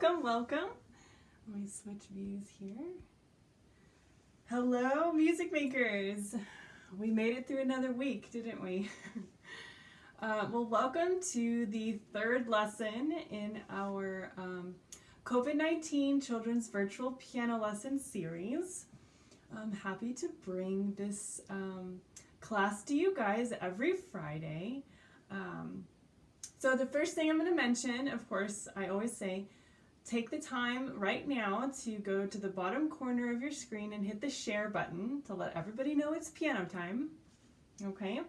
welcome. Let me switch views here. Hello, music makers. We made it through another week, didn't we? Well, welcome to the third lesson in our COVID-19 Children's Virtual Piano Lesson Series. I'm happy to bring this class to you guys every Friday. So the first thing I'm going to mention, of course, I always say, take the time right now to go to the bottom corner of your screen and hit the share button to let everybody know it's piano time. Okay?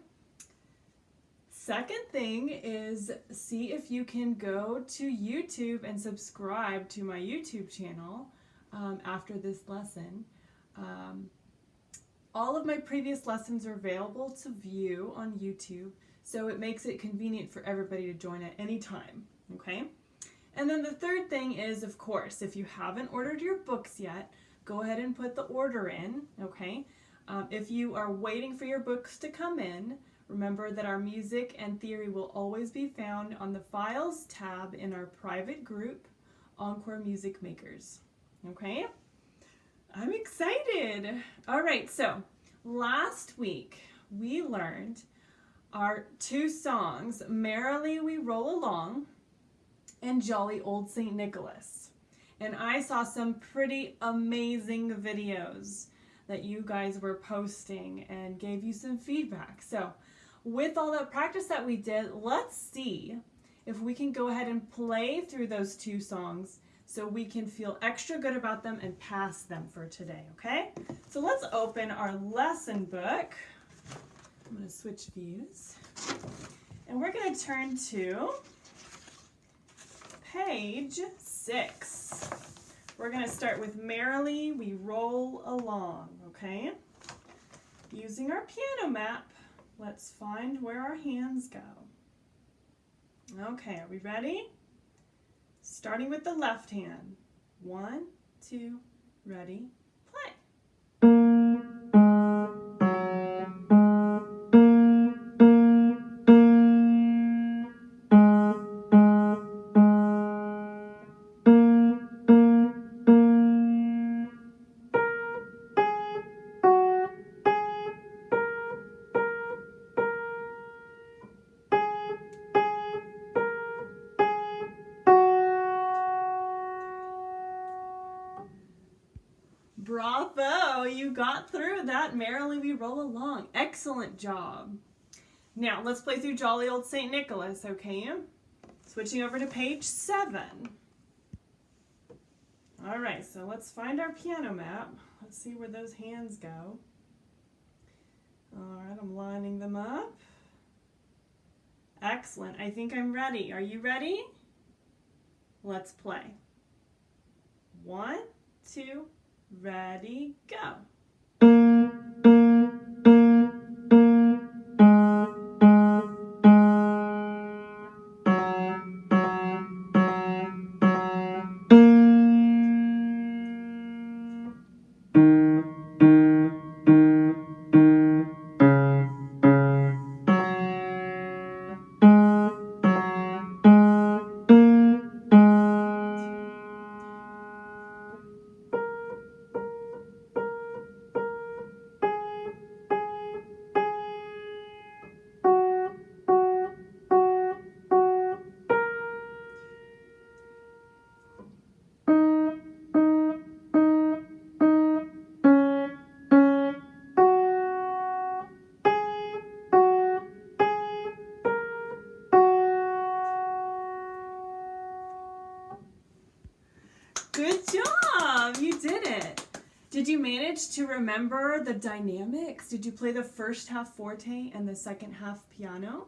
Second thing is see if you can go to YouTube and subscribe to my YouTube channel after this lesson. All of my previous lessons are available to view on YouTube, so it makes it convenient for everybody to join at any time, okay? And then the third thing is, of course, if you haven't ordered your books yet, go ahead and put the order in, okay? If you are waiting for your books to come in, remember that our music and theory will always be found on the Files tab in our private group, Encore Music Makers, okay? I'm excited. All right, so last week we learned our two songs, Merrily We Roll Along and Jolly Old St. Nicholas. And I saw some pretty amazing videos that you guys were posting and gave you some feedback. So with all that practice that we did, let's see if we can go ahead and play through those two songs so we can feel extra good about them and pass them for today, okay? So let's open our lesson book. I'm going to switch views. And we're going to turn to page 6. We're going to start with Merrily We Roll Along, okay? Using our piano map, let's find where our hands go. Okay, are we ready? Starting with the left hand. 1, 2, ready, play. Bravo, you got through that. Merrily We Roll Along. Excellent job. Now, let's play through Jolly Old St. Nicholas, okay? Switching over to page 7. All right, so let's find our piano map. Let's see where those hands go. All right, I'm lining them up. Excellent. I think I'm ready. Are you ready? Let's play. 1, 2, ready, go. Good job! You did it. Did you manage to remember the dynamics? Did you play the first half forte and the second half piano?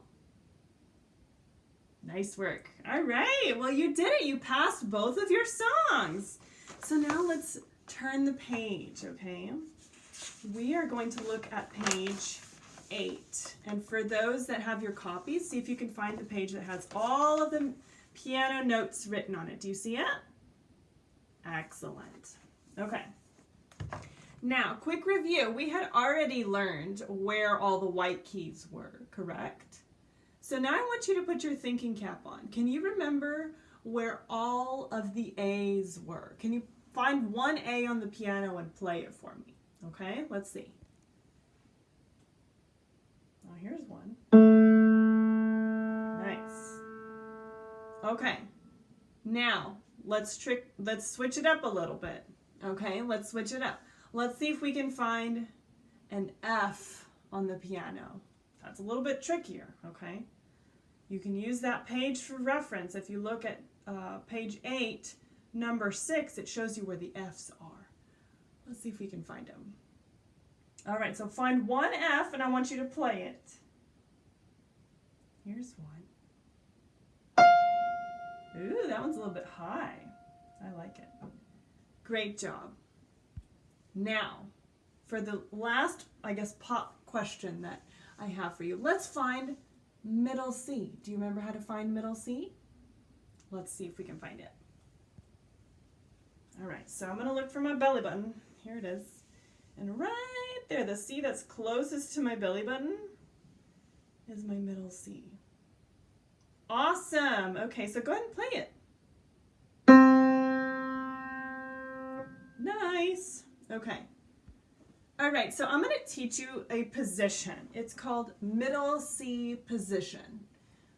Nice work. All right, well you did it. You passed both of your songs. So now let's turn the page, okay? We are going to look at page 8. And for those that have your copies, see if you can find the page that has all of the piano notes written on it. Do you see it? Excellent. Okay. Now, quick review. We had already learned where all the white keys were, correct? So now I want you to put your thinking cap on. Can you remember where all of the A's were. Can you find one A on the piano and play it for me? Okay, let's see. Oh, here's one. Nice. Okay. Now, let's switch it up a little bit. Okay, let's switch it up. Let's see if we can find an F on the piano. That's a little bit trickier, okay? You can use that page for reference. If you look at page 8, number 6, it shows you where the F's are. Let's see if we can find them. All right, so find one F, and I want you to play it. Here's one. Ooh, that one's a little bit high. I like it. Great job. Now, for the last, I guess, pop question that I have for you, let's find middle C. Do you remember how to find middle C? Let's see if we can find it. All right, so I'm going to look for my belly button. Here it is. And right there, the C that's closest to my belly button is my middle C. Awesome. Okay, so go ahead and play it. Nice. Okay. All right, so I'm going to teach you a position. It's called middle C position.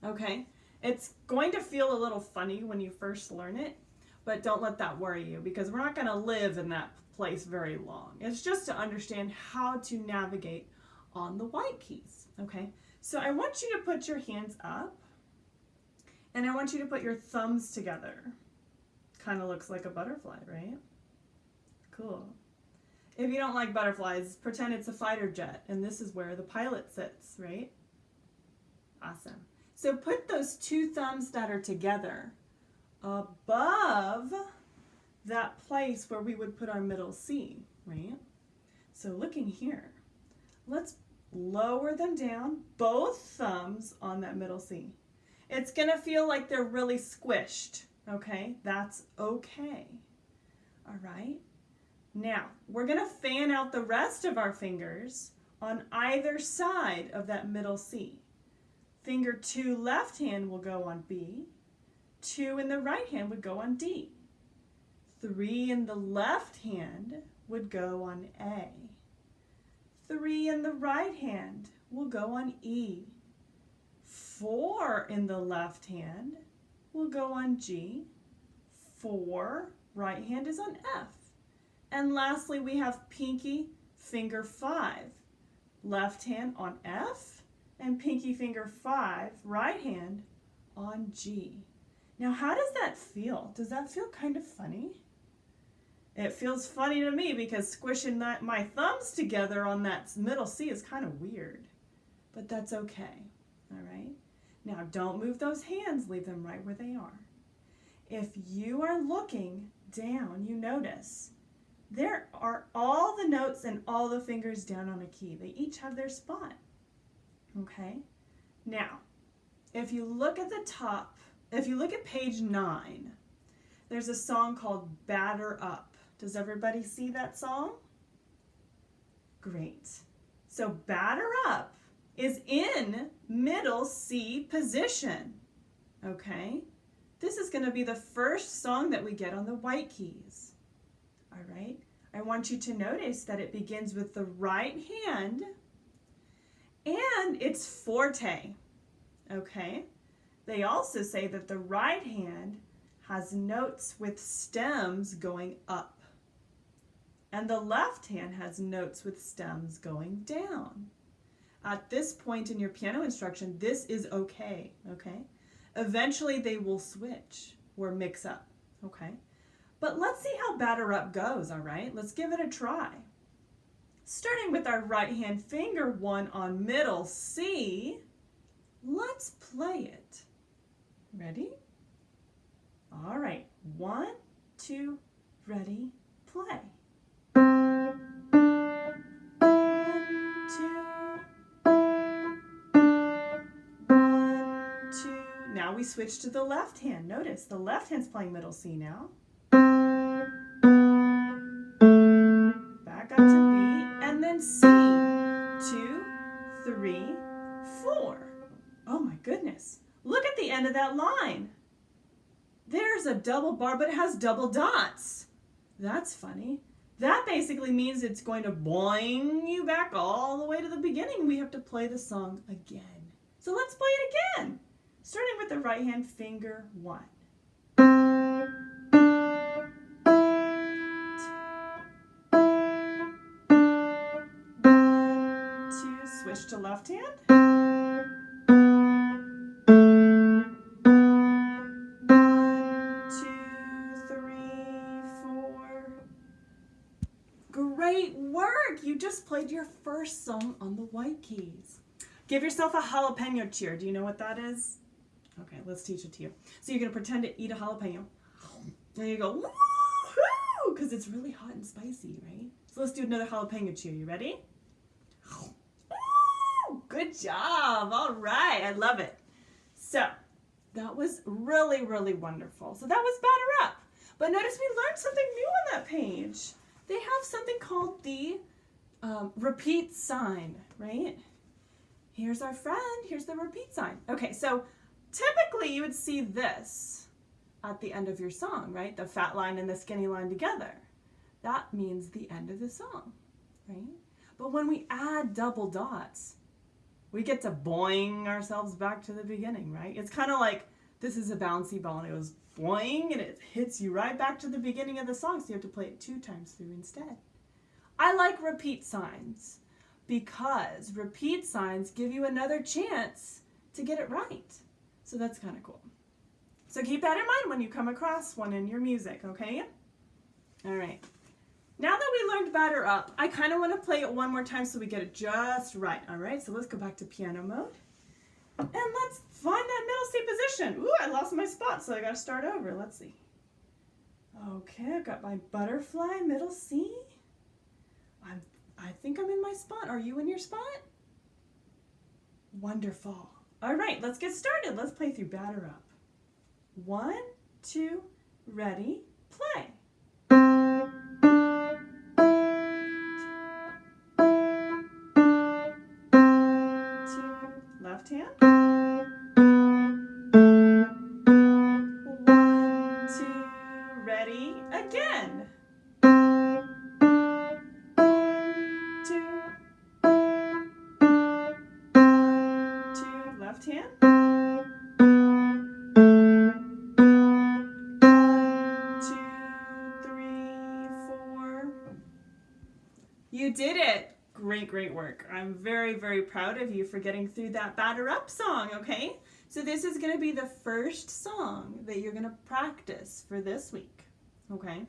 Okay? It's going to feel a little funny when you first learn it, but don't let that worry you because we're not going to live in that place very long. It's just to understand how to navigate on the white keys. Okay? So I want you to put your hands up and I want you to put your thumbs together. Kind of looks like a butterfly, right? Cool. If you don't like butterflies, pretend it's a fighter jet, and this is where the pilot sits, right? Awesome. So put those two thumbs that are together above that place where we would put our middle C, right? So looking here, let's lower them down, both thumbs on that middle C. It's going to feel like they're really squished, okay? That's okay. All right? Now, we're going to fan out the rest of our fingers on either side of that middle C. Finger 2 left hand will go on B. 2 in the right hand would go on D. 3 in the left hand would go on A. 3 in the right hand will go on E. 4 in the left hand will go on G. 4, right hand is on F. And lastly, we have pinky finger 5, left hand on F, and pinky finger 5, right hand on G. Now, how does that feel? Does that feel kind of funny? It feels funny to me because squishing my thumbs together on that middle C is kind of weird, but that's okay, all right? Now, don't move those hands, leave them right where they are. If you are looking down, you notice there are all the notes and all the fingers down on a key. They each have their spot, okay? Now, if you look at the top, if you look at page 9, there's a song called Batter Up. Does everybody see that song? Great. So Batter Up is in middle C position, okay? This is going to be the first song that we get on the white keys. All right, I want you to notice that it begins with the right hand and it's forte, okay? They also say that the right hand has notes with stems going up and the left hand has notes with stems going down. At this point in your piano instruction, this is okay, okay? Eventually they will switch or mix up, okay? But let's see how Batter Up goes, all right? Let's give it a try. Starting with our right hand finger 1 on middle C, let's play it. Ready? All right, 1, 2, ready, play. 1, 2. Now we switch to the left hand. Notice the left hand's playing middle C now. Back up to B and then C. 2, 3, 4. Oh my goodness. Look at the end of that line. there's a double bar, but it has double dots. That's funny. That basically means it's going to boing you back all the way to the beginning. We have to play the song again. So let's play it again. Starting with the right hand finger, 1. 2, switch to left hand. 1, 2, 3, 4. Great work! You just played your first song on the white keys. Give yourself a jalapeno cheer. Do you know what that is? Okay, let's teach it to you. So you're going to pretend to eat a jalapeno. And you go, woo-hoo! Because it's really hot and spicy, right? So let's do another jalapeno cheer. You ready? Woo! Good job. All right. I love it. So that was really, really wonderful. So that was Batter Up. But notice we learned something new on that page. They have something called the repeat sign, right? Here's our friend. Here's the repeat sign. Okay, so typically you would see this at the end of your song, right? The fat line and the skinny line together. That means the end of the song, right? But when we add double dots, we get to boing ourselves back to the beginning, right? It's kind of like this is a bouncy ball and it goes boing and it hits you right back to the beginning of the song, so you have to play it 2 times through instead. I like repeat signs because repeat signs give you another chance to get it right. So that's kind of cool. So keep that in mind when you come across one in your music, okay? All right. Now that we learned Batter Up, I kind of want to play it one more time so we get it just right, all right? So let's go back to piano mode. And let's find that middle C position. Ooh, I lost my spot, so I got to start over. Let's see. Okay, I've got my butterfly, middle C. I think I'm in my spot. Are you in your spot? Wonderful. All right, let's get started. Let's play through Batter Up. 1, 2, ready, play. 2, left hand. 1, 2, ready, again. 2, left hand. 1, 2, 3, 4. You did it. Great, great work. I'm very, very proud of you for getting through that Batter Up song, okay? So this is going to be the first song that you're going to practice for this week, okay?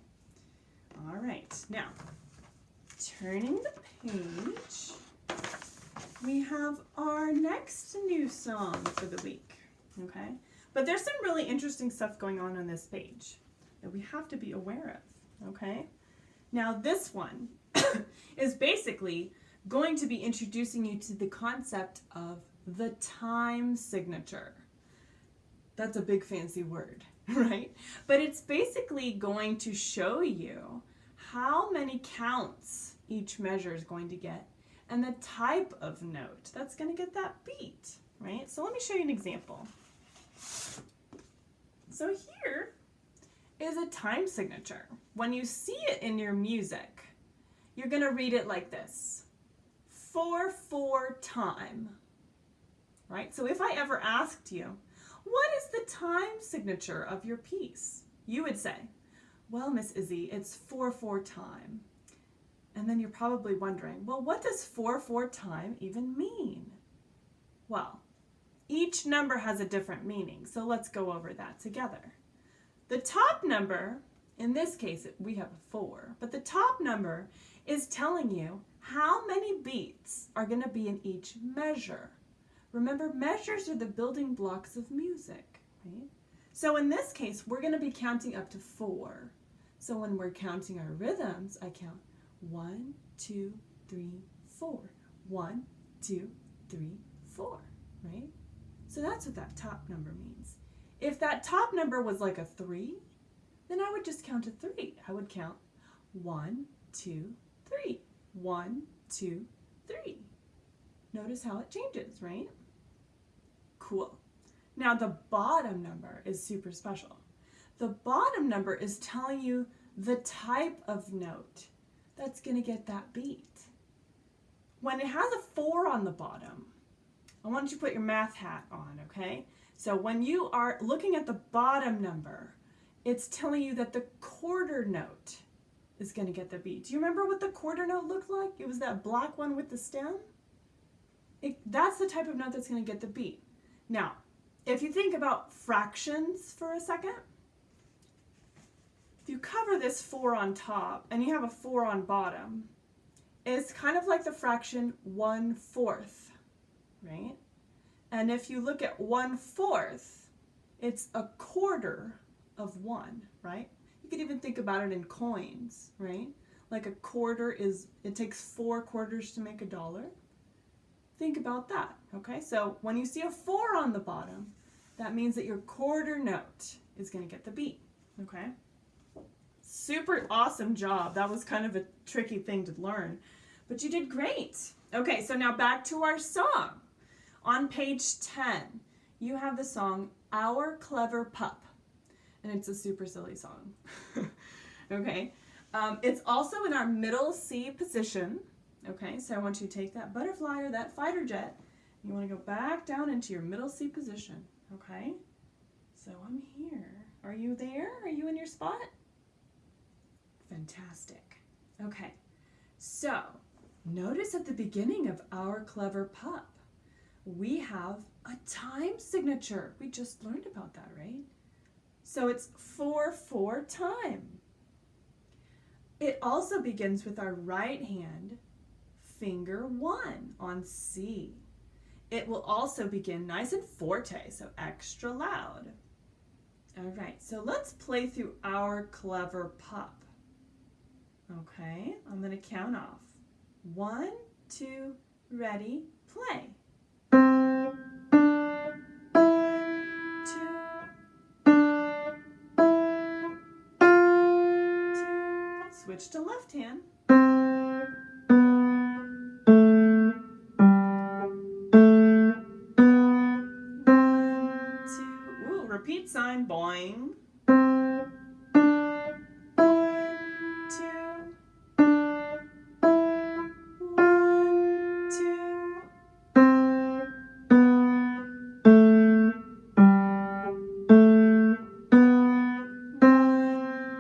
All right. Now, turning the page, we have our next new song for the week, okay? But there's some really interesting stuff going on this page that we have to be aware of, okay? Now, this one is basically going to be introducing you to the concept of the time signature. That's a big fancy word, right? But it's basically going to show you how many counts each measure is going to get and the type of note that's going to get that beat, right? So let me show you an example. So here is a time signature. When you see it in your music, you're going to read it like this: 4/4 time, right? So if I ever asked you, what is the time signature of your piece? You would say, well, Miss Izzy, it's 4/4 time. And then you're probably wondering, well, what does 4/4 time even mean? Well, each number has a different meaning, so let's go over that together. The top number, in this case, we have a 4, but the top number is telling you how many beats are going to be in each measure. Remember, measures are the building blocks of music, right? So in this case, we're going to be counting up to 4. So when we're counting our rhythms, I count 1, 2, 3, 4. 1, 2, 3, 4, right? So that's what that top number means. If that top number was like a 3, then I would just count to 3. I would count 1, 2, 3. 1, 2, 3. Notice how it changes, right? Cool. Now the bottom number is super special. The bottom number is telling you the type of note that's going to get that beat. When it has a 4 on the bottom, I want you to put your math hat on, okay? So when you are looking at the bottom number, it's telling you that the quarter note is going to get the beat. Do you remember what the quarter note looked like? It was that black one with the stem. That's the type of note that's going to get the beat. Now, if you think about fractions for a second, if you cover this 4 on top and you have a 4 on bottom, it's kind of like the fraction 1/4, right? And if you look at 1/4, it's a quarter of 1, right? You could even think about it in coins, right? Like a quarter it takes 4 quarters to make $1. Think about that, okay? So when you see a 4 on the bottom, that means that your quarter note is going to get the beat, okay? Super awesome job. That was kind of a tricky thing to learn, but you did great. Okay, so now back to our song. On page 10, you have the song Our Clever Pup, and it's a super silly song. Okay, it's also in our middle C position. Okay, so I want you to take that butterfly or that fighter jet. You want to go back down into your middle C position. Okay, so I'm here. Are you there? Are you in your spot? Fantastic. Okay, so notice at the beginning of Our Clever Pup, we have a time signature. We just learned about that, right? So it's 4/4 time. It also begins with our right hand, finger 1 on C. It will also begin nice and forte, so extra loud. All right, so let's play through Our Clever Pup. Okay, I'm going to count off. 1, 2, ready, play. 1, 2, switch to left hand. 1, 2, ooh, repeat sign, boing.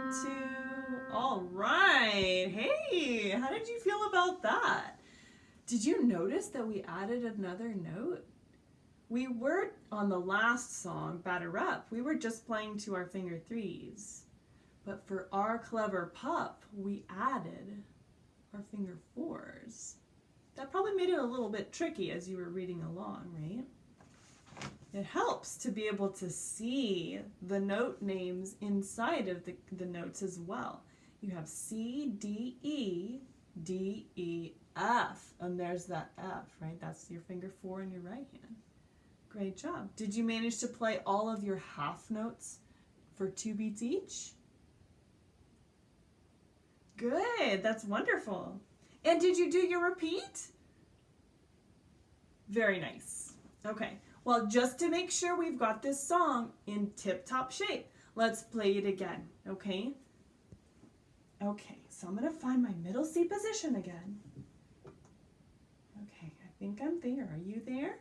2. All right. Hey, how did you feel about that? Did you notice that we added another note? We were on the last song, Batter Up, we were just playing to our finger 3s. But for Our Clever Pup, we added our finger 4s. That probably made it a little bit tricky as you were reading along, right? It helps to be able to see the note names inside of the notes as well. You have C, D, E, D, E, F, and there's that F, right? That's your finger 4 in your right hand. Great job. Did you manage to play all of your half notes for 2 beats each? Good, that's wonderful. And did you do your repeat? Very nice. Okay. Well, just to make sure we've got this song in tip-top shape, let's play it again, okay? Okay, so I'm going to find my middle C position again. Okay, I think I'm there. Are you there?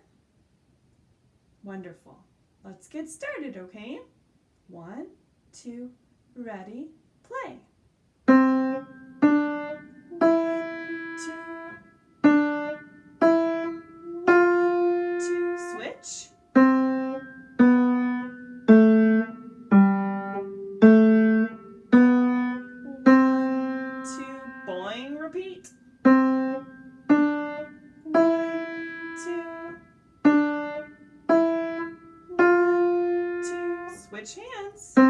Wonderful. Let's get started, okay? 1, 2, ready, play. 1, 2, switch. 1, 2, boing, repeat. 1, 2, 1, 2, switch hands. 2.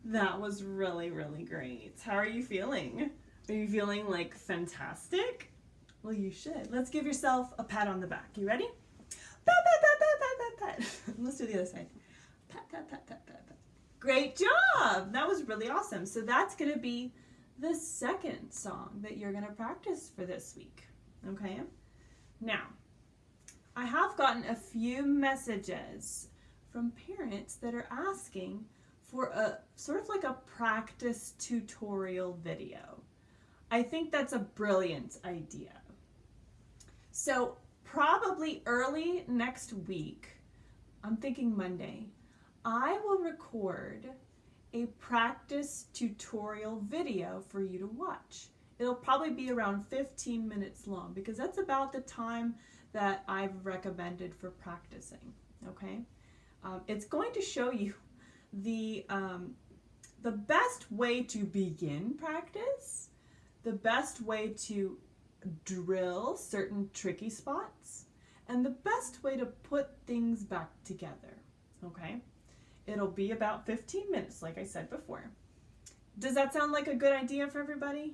That was really, really great. How are you feeling? Are you feeling like fantastic? Well, you should. Let's give yourself a pat on the back. You ready? Pat, pat, pat, pat, pat, pat, pat. Let's do the other side. Pat, pat, pat, pat, pat, pat. Great job. That was really awesome. So that's going to be the second song that you're going to practice for this week. Okay? Now, I have gotten a few messages from parents that are asking for a sort of like a practice tutorial video. I think that's a brilliant idea. So probably early next week, I'm thinking Monday, I will record a practice tutorial video for you to watch. It'll probably be around 15 minutes long because that's about the time that I've recommended for practicing, okay? It's going to show you the best way to begin practice, the best way to drill certain tricky spots, and the best way to put things back together, okay? It'll be about 15 minutes, like I said before. Does that sound like a good idea for everybody?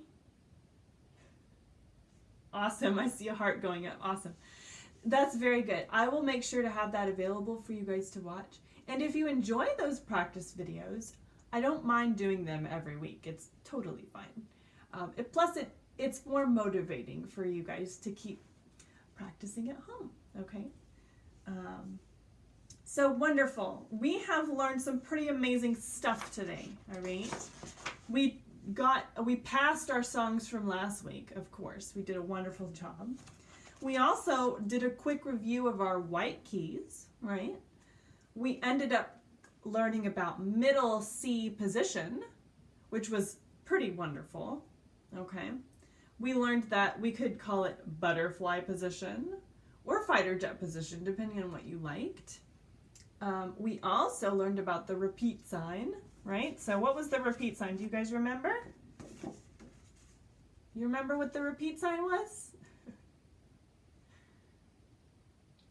Awesome, I see a heart going up, awesome. That's very good. I will make sure to have that available for you guys to watch. And if you enjoy those practice videos, I don't mind doing them every week. It's totally fine. Plus, it's more motivating for you guys to keep practicing at home, okay? So wonderful. We have learned some pretty amazing stuff today, all right? We passed our songs from last week, of course. We did a wonderful job. We also did a quick review of our white keys, right? We ended up learning about middle C position, which was pretty wonderful, okay? We learned that we could call it butterfly position or fighter jet position, depending on what you liked. We also learned about the repeat sign, right? So what was the repeat sign? Do you guys remember? You remember what the repeat sign was?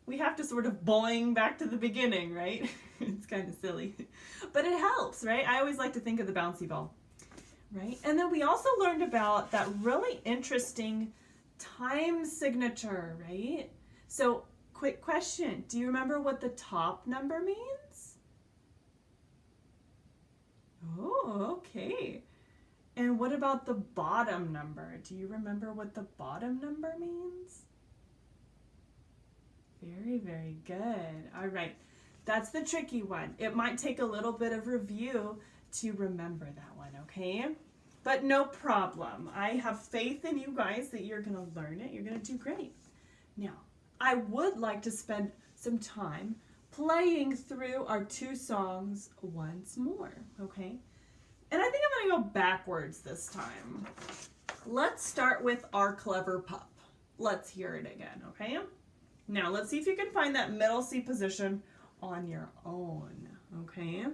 We have to sort of boing back to the beginning, right? It's kind of silly, but it helps, right? I always like to think of the bouncy ball, right? And then we also learned about that really interesting time signature, right? So quick question, do you remember what the top number means? Oh, okay. And what about the bottom number? Do you remember what the bottom number means? Very, very good. All right. That's the tricky one. It might take a little bit of review to remember that one, okay? But no problem. I have faith in you guys that you're going to learn it. You're going to do great. Now, I would like to spend some time playing through our two songs once more, okay? And I think I'm going to go backwards this time. Let's start with Our Clever Pup. Let's hear it again, okay? Now, let's see if you can find that middle C position on your own, okay?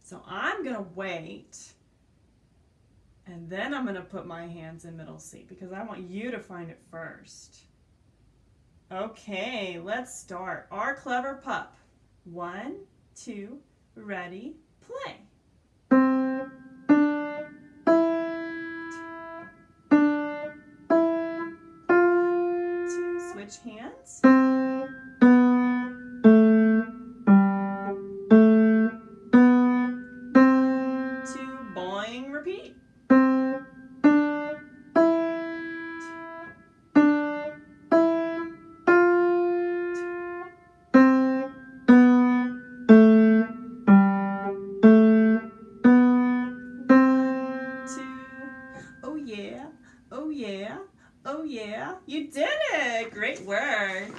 So I'm going to wait, and then I'm going to put my hands in middle C because I want you to find it first. Okay, let's start. Our Clever Pup. 1, 2, ready, play. 2, switch hands. 2, boing, repeat. 2. Oh yeah, oh yeah, oh yeah. You did it! Great work.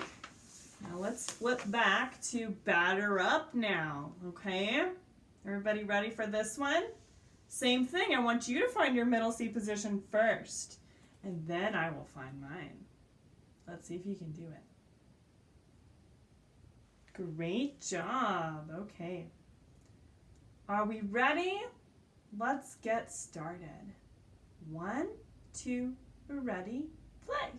Now let's flip back to batter up now, okay? Everybody ready for this one? Same thing, I want you to find your middle C position first, and then I will find mine. Let's see if you can do it. Great job, okay. Are we ready? Let's get started. 1, 2, ready, play.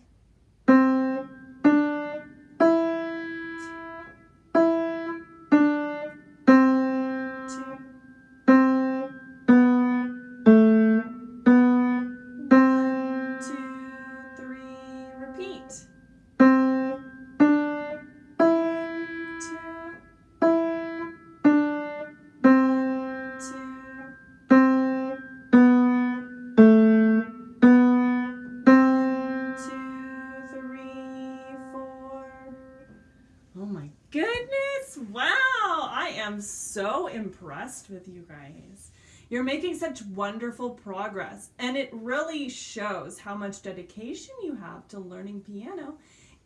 3, repeat. 2, goodness. Wow. I am so impressed with you guys. You're making such wonderful progress, and it really shows how much dedication you have to learning piano,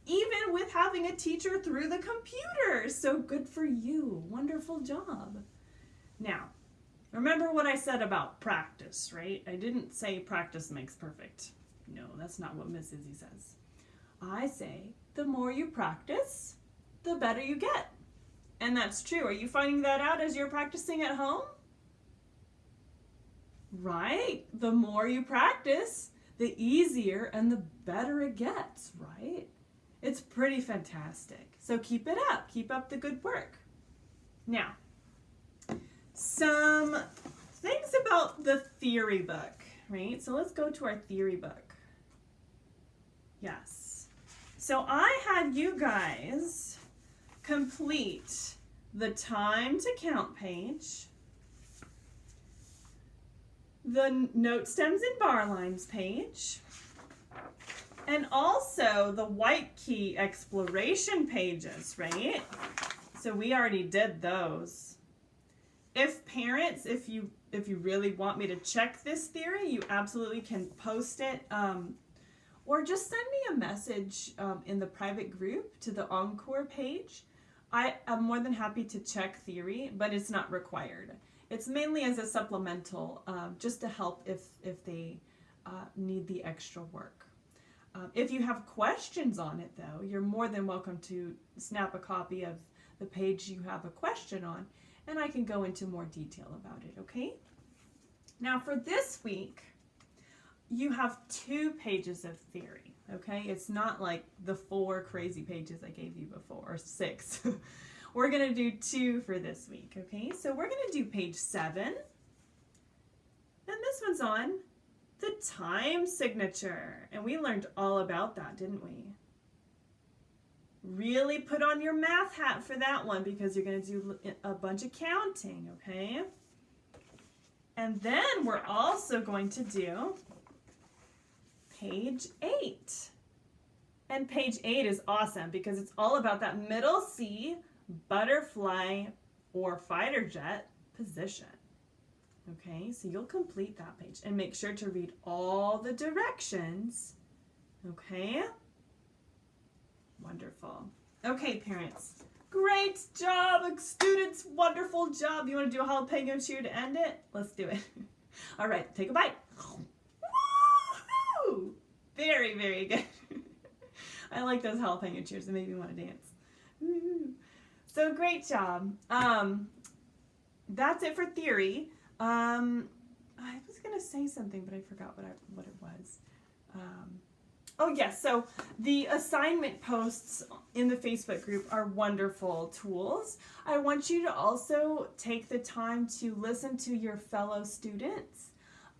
even with having a teacher through the computer. So good for you. Wonderful job. Now, remember what I said about practice, right? I didn't say practice makes perfect. No, that's not what Miss Izzy says. I say the more you practice, the better you get. And that's true. Are you finding that out as you're practicing at home? Right? The more you practice, the easier and the better it gets, right? It's pretty fantastic. So keep it up. Keep up the good work. Now, some things about the theory book, right? So let's go to our theory book. Yes. So I had you guys complete the time to count page, the note stems and bar lines page, and also the white key exploration pages, right? So we already did those. If parents, if you really want me to check this theory, you absolutely can post it, or just send me a message in the private group to the Encore page. I am more than happy to check theory, but it's not required. It's mainly as a supplemental, just to help if they need the extra work. If you have questions on it, though, you're more than welcome to snap a copy of the page you have a question on, and I can go into more detail about it, okay? Now, for this week, you have 2 pages of theory, okay? It's not like the 4 crazy pages I gave you before, or 6. We're going to do 2 for this week, okay? So we're going to do page 7. And this one's on the time signature. And we learned all about that, didn't we? Really put on your math hat for that one because you're going to do a bunch of counting, okay? And then we're also going to do page 8. And page 8 is awesome because it's all about that middle C, butterfly, or fighter jet position. Okay, so you'll complete that page and make sure to read all the directions. Okay? Wonderful. Okay, parents. Great job, students. Wonderful job. You want to do a jalapeno cheer to end it? Let's do it. All right, take a bite. Woo-hoo! Very, very good. I like those jalapeno cheers. They make me want to dance. Woo-hoo. So great job. That's it for theory. I was going to say something, but I forgot what it was. Oh yes, so the assignment posts in the Facebook group are wonderful tools. I want you to also take the time to listen to your fellow students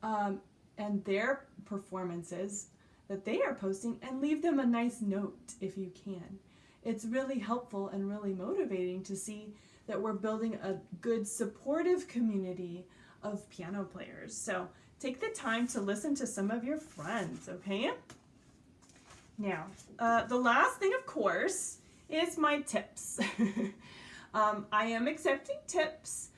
and their performances that they are posting and leave them a nice note if you can. It's really helpful and really motivating to see that we're building a good supportive community of piano players. So take the time to listen to some of your friends, okay? Now, the last thing, of course, is my tips. I am accepting tips.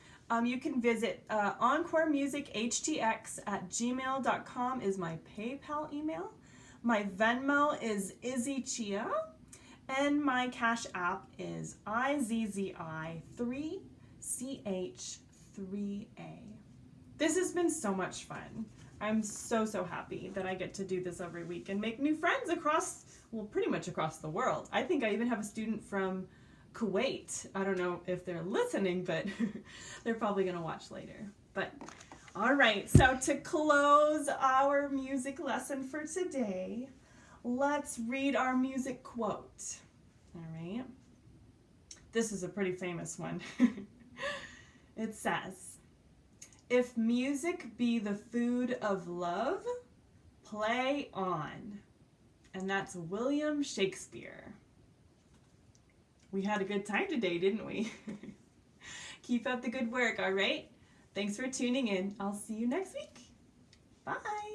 You can visit encoremusichtx@gmail.com is my PayPal email. My Venmo is Izzy Chia. And my Cash App is IZZI3CH3A. This has been so much fun. I'm so happy that I get to do this every week and make new friends across, well, pretty much across the world. I think I even have a student from Kuwait. I don't know if they're listening, but they're probably going to watch later. But all right, so to close our music lesson for today, let's read our music quote. All right. This is a pretty famous one. It says, "If music be the food of love, play on." And that's William Shakespeare. We had a good time today, didn't we? Keep up the good work, all right? Thanks for tuning in. I'll see you next week. Bye.